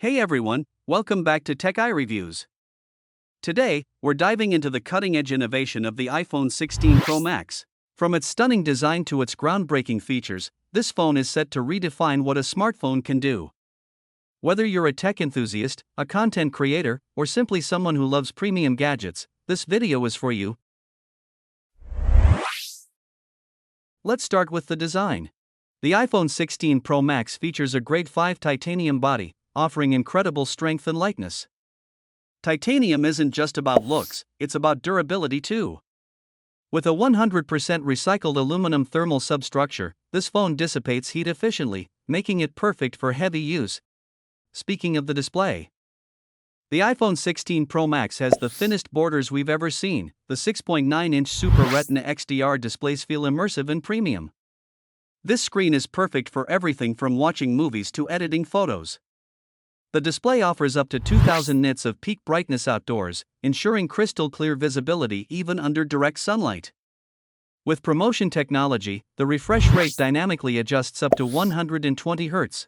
Hey everyone, welcome back to Tech Eye Reviews. Today, we're diving into the cutting-edge innovation of the iPhone 16 Pro Max. From its stunning design to its groundbreaking features, this phone is set to redefine what a smartphone can do. Whether you're a tech enthusiast, a content creator, or simply someone who loves premium gadgets, this video is for you. Let's start with the design. The iPhone 16 Pro Max features a grade 5 titanium body, offering incredible strength and lightness. Titanium isn't just about looks, it's about durability too. With a 100% recycled aluminum thermal substructure, this phone dissipates heat efficiently, making it perfect for heavy use. Speaking of the display, the iPhone 16 Pro Max has the thinnest borders we've ever seen. The 6.9-inch Super Retina XDR displays feel immersive and premium. This screen is perfect for everything from watching movies to editing photos. The display offers up to 2000 nits of peak brightness outdoors, ensuring crystal clear visibility even under direct sunlight. With ProMotion technology, the refresh rate dynamically adjusts up to 120 Hz.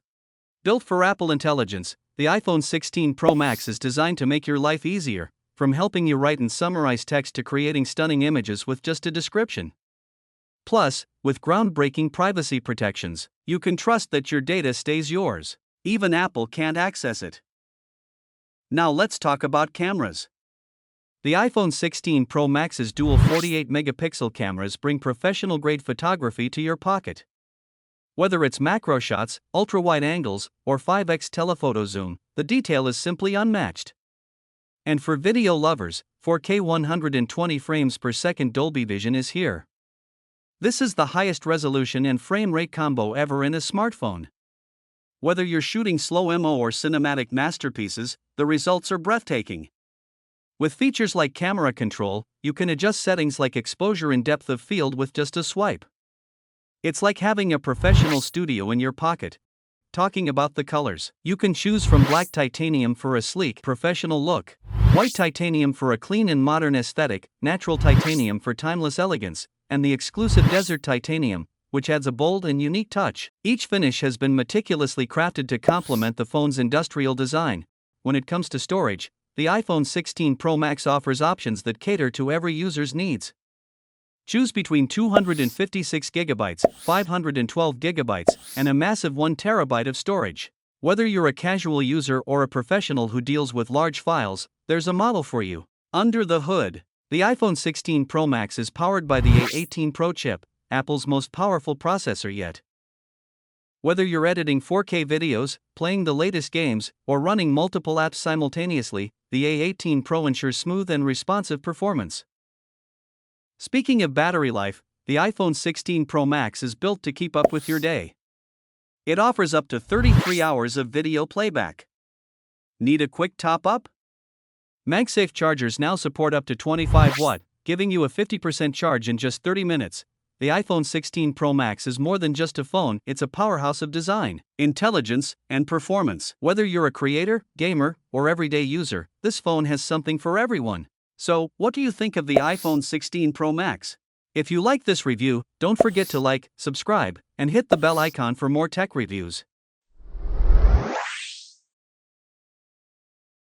Built for Apple Intelligence, the iPhone 16 Pro Max is designed to make your life easier, from helping you write and summarize text to creating stunning images with just a description. Plus, with groundbreaking privacy protections, you can trust that your data stays yours. Even Apple can't access it. Now let's talk about cameras. The iPhone 16 Pro Max's dual 48-megapixel cameras bring professional-grade photography to your pocket. Whether it's macro shots, ultra-wide angles, or 5x telephoto zoom, the detail is simply unmatched. And for video lovers, 4K 120 frames per second Dolby Vision is here. This is the highest resolution and frame rate combo ever in a smartphone. Whether you're shooting slow mo or cinematic masterpieces, the results are breathtaking. With features like camera control, you can adjust settings like exposure and depth of field with just a swipe. It's like having a professional studio in your pocket. Talking about the colors, you can choose from black titanium for a sleek, professional look, white titanium for a clean and modern aesthetic, natural titanium for timeless elegance, and the exclusive desert titanium, which adds a bold and unique touch. Each finish has been meticulously crafted to complement the phone's industrial design. When it comes to storage, the iPhone 16 Pro Max offers options that cater to every user's needs. Choose between 256 GB, 512 GB, and a massive 1 TB of storage. Whether you're a casual user or a professional who deals with large files, there's a model for you. Under the hood, the iPhone 16 Pro Max is powered by the A18 Pro chip, Apple's most powerful processor yet. Whether you're editing 4K videos, playing the latest games, or running multiple apps simultaneously, the A18 Pro ensures smooth and responsive performance. Speaking of battery life, the iPhone 16 Pro Max is built to keep up with your day. It offers up to 33 hours of video playback. Need a quick top-up? MagSafe chargers now support up to 25 watt, giving you a 50% charge in just 30 minutes. The iPhone 16 Pro Max is more than just a phone, it's a powerhouse of design, intelligence, and performance. Whether you're a creator, gamer, or everyday user, this phone has something for everyone. So, what do you think of the iPhone 16 Pro Max? If you like this review, don't forget to like, subscribe, and hit the bell icon for more tech reviews.